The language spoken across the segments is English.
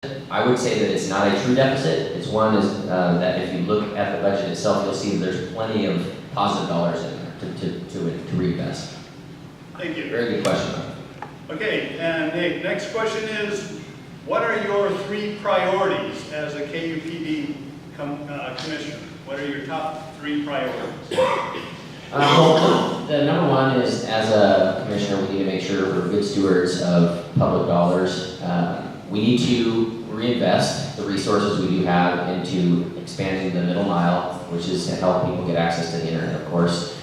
I would say that it's not a true deficit. It's one that if you look at the budget itself, you'll see that there's plenty of positive dollars in there to reinvest. Thank you. Very good question. Okay, and Nate, next question is, what are your 3 priorities as a KUPD commissioner? What are your top 3 priorities? Well, the number one is, as a commissioner, we need to make sure we're good stewards of public dollars. We need to reinvest the resources we do have into expanding the middle mile, which is to help people get access to the internet, of course.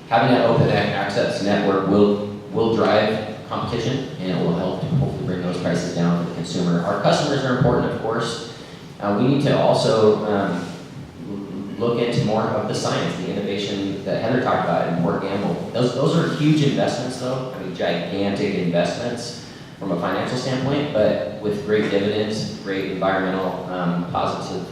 Having an open access network will drive competition, and it will help to hopefully bring those prices down for the consumer. Our customers are important, of course. We need to also look into more of the science, the innovation that Heather talked about in Port Gamble. Those are huge investments, though. I mean, gigantic investments from a financial standpoint, but with great dividends, great environmental positive,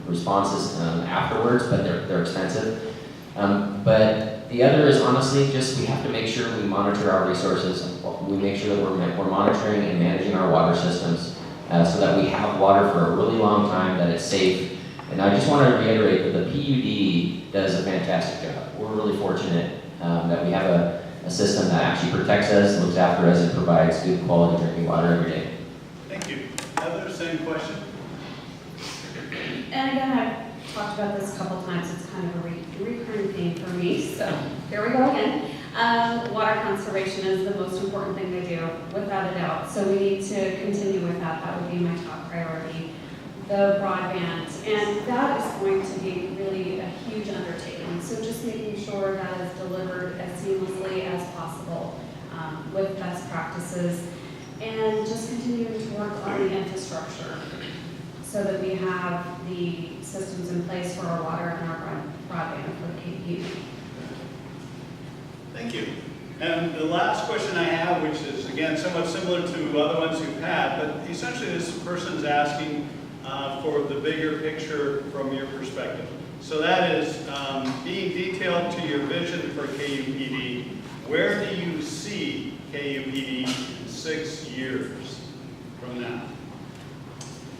responses afterwards. But they're expensive. But the other is honestly just we have to make sure we monitor our resources. We make sure that we're monitoring and managing our water systems so that we have water for a really long time, that it's safe. And I just want to reiterate that the PUD does a fantastic job. We're really fortunate that we have a system that actually protects us, looks after us, and provides good quality drinking water every day. Thank you. Heather, same question. And again, I've talked about this a couple times. It's kind of a recurring theme for me, so here we go again. Water conservation is the most important thing to do, without a doubt. So we need to continue with that. That would be my top priority. The broadband, and that is going to be really a huge undertaking. So just making sure that is delivered as seamlessly as possible with best practices, and just continuing to work on the infrastructure so that we have the systems in place for our water and our broadband for the KPU. Thank you. And the last question I have, which is again somewhat similar to other ones you've had, but essentially this person's asking for the bigger picture from your perspective. So that is being detailed to your vision for KUPD. Where do you see KUPD in 6 years from now?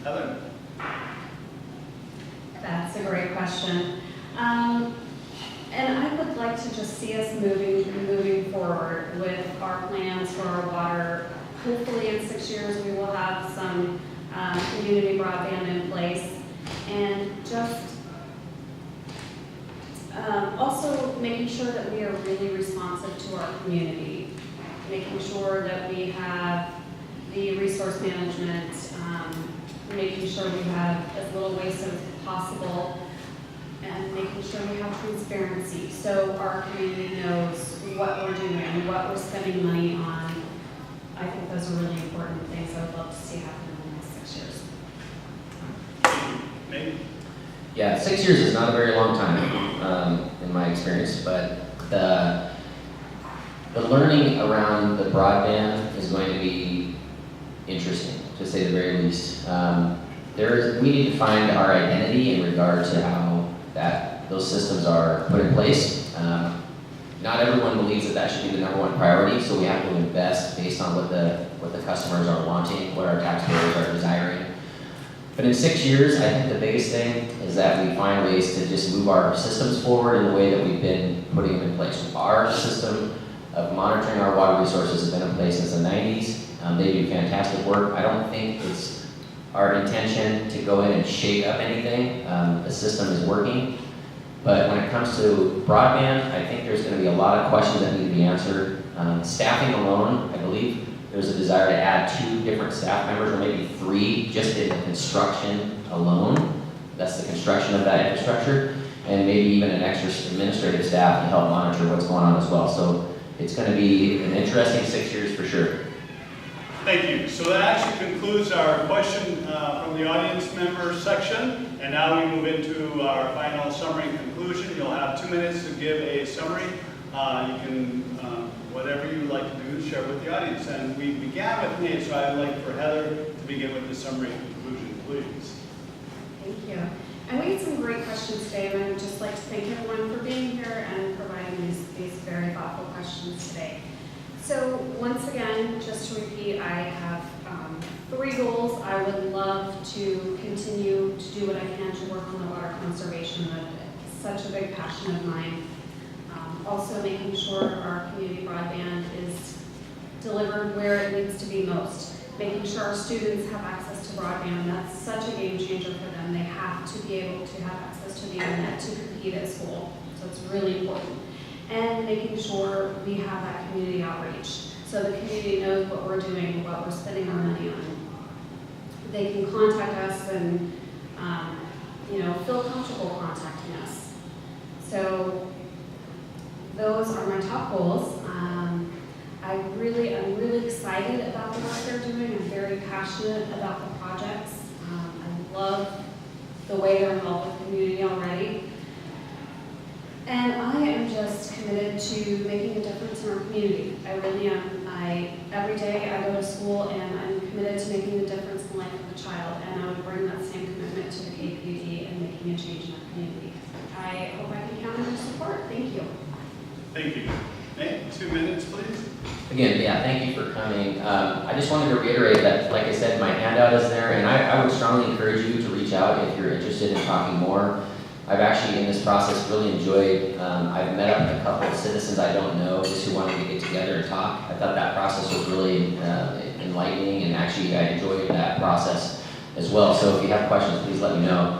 Heather? That's a great question. And I would like to just see us moving forward with our plans for our water. Hopefully in 6 years we will have some community broadband in place, and just also making sure that we are really responsive to our community, making sure that we have the resource management, making sure we have as little waste as possible, and making sure we have transparency so our community knows what we're doing, what we're spending money on. I think those are really important things I would love to see happen in the next 6 years. Maybe. Yeah, 6 years is not a very long time in my experience, but the learning around the broadband is going to be interesting, to say the very least. We need to find our identity in regard to how those systems are put in place. Not everyone believes that should be the #1 priority, so we have to invest based on what the customers are wanting, what our taxpayers are desiring. But in 6 years, I think the biggest thing is that we find ways to just move our systems forward in the way that we've been putting them in place. Our system of monitoring our water resources has been in place since the 90s. They do fantastic work. I don't think it's our intention to go in and shake up anything. The system is working. But when it comes to broadband, I think there's going to be a lot of questions that need to be answered. Staffing alone, I believe there's a desire to add 2 different staff members, or maybe 3, just in the construction alone. That's the construction of that infrastructure, and maybe even an extra administrative staff to help monitor what's going on as well. So it's going to be an interesting 6 years for sure. Thank you. So that actually concludes our question from the audience member section. And now we move into our final summary and conclusion. You'll have 2 minutes to give a summary. You can, whatever you would like to do, share with the audience. And we began with Nate, so I'd like for Heather to begin with the summary and conclusion, please. Thank you. And we had some great questions today, and I would just like to thank everyone for being here and providing these very thoughtful questions today. So once again, just to repeat, I have Three goals: I would love to continue to do what I can to work on the water conservation. That's such a big passion of mine. Also making sure our community broadband is delivered where it needs to be most. Making sure our students have access to broadband. That's such a game changer for them. They have to be able to have access to the internet to compete at school. So it's really important. And making sure we have that community outreach, so the community knows what we're doing, what we're spending our money on. They can contact us and, feel comfortable contacting us. So those are my top goals. I'm really excited about the work they're doing. I'm very passionate about the projects. I love the way they're involved with the community already. And I am just committed to making a difference in our community. I really am. Every day I go to school and I'm committed to making a difference in the life of a child, and I would bring that same commitment to the KPD and making a change in our community. I hope I can count on your support. Thank you. Thank you. Nate, 2 minutes, please. Again, yeah, thank you for coming. I just wanted to reiterate that, like I said, my handout is there, and I would strongly encourage you to reach out if you're interested in talking more. I've actually, in this process, really enjoyed, I've met up with a couple of citizens I don't know, just who wanted to get together and talk. I thought that process was really enlightening, and actually I enjoyed that process as well. So if you have questions, please let me know.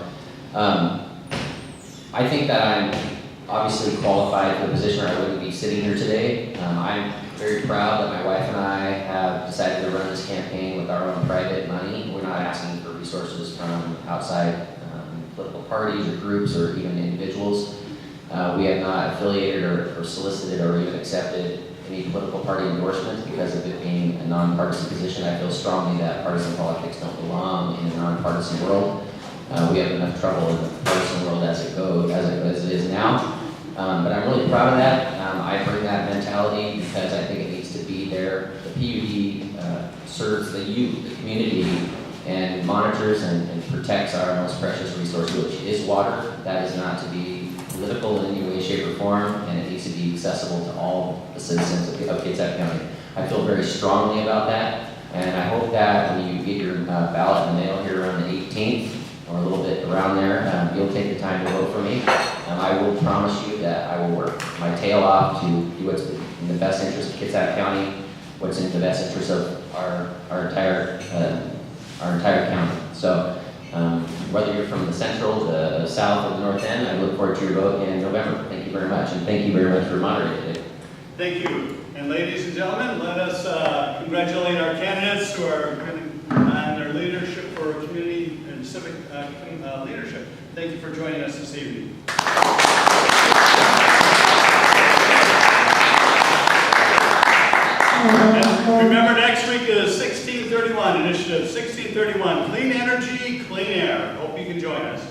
I think that I'm obviously qualified for the position, or I wouldn't be sitting here today. I'm very proud that my wife and I have decided to run this campaign with our own private money. We're not asking for resources from outside political parties or groups or even individuals. We have not affiliated or solicited or even accepted any political party endorsement because of it being a nonpartisan position. I feel strongly that partisan politics don't belong in a nonpartisan world. We have enough trouble in the partisan world as it is now. But I'm really proud of that. I bring that mentality because I think it needs to be there. The PUD serves the youth, the community, and monitors and protects our most precious resource, which is water. That is not to be political in any way, shape, or form, and it needs to be accessible to all the citizens of Kitsap County. I feel very strongly about that, and I hope that when you get your ballot in the mail here around the 18th, or a little bit around there, you'll take the time to vote for me. I will promise you that I will work my tail off to do what's in the best interest of Kitsap County, what's in the best interest of our entire county. So whether you're from the central, the south, or the north end, I look forward to your vote in November. Thank you very much, and thank you very much for moderating today. Thank you. And ladies and gentlemen, let us congratulate our candidates who are on their leadership for community and civic leadership. Thank you for joining us this evening. And remember, next week is 1631 initiative, 1631, clean energy, clean air. Hope you can join us.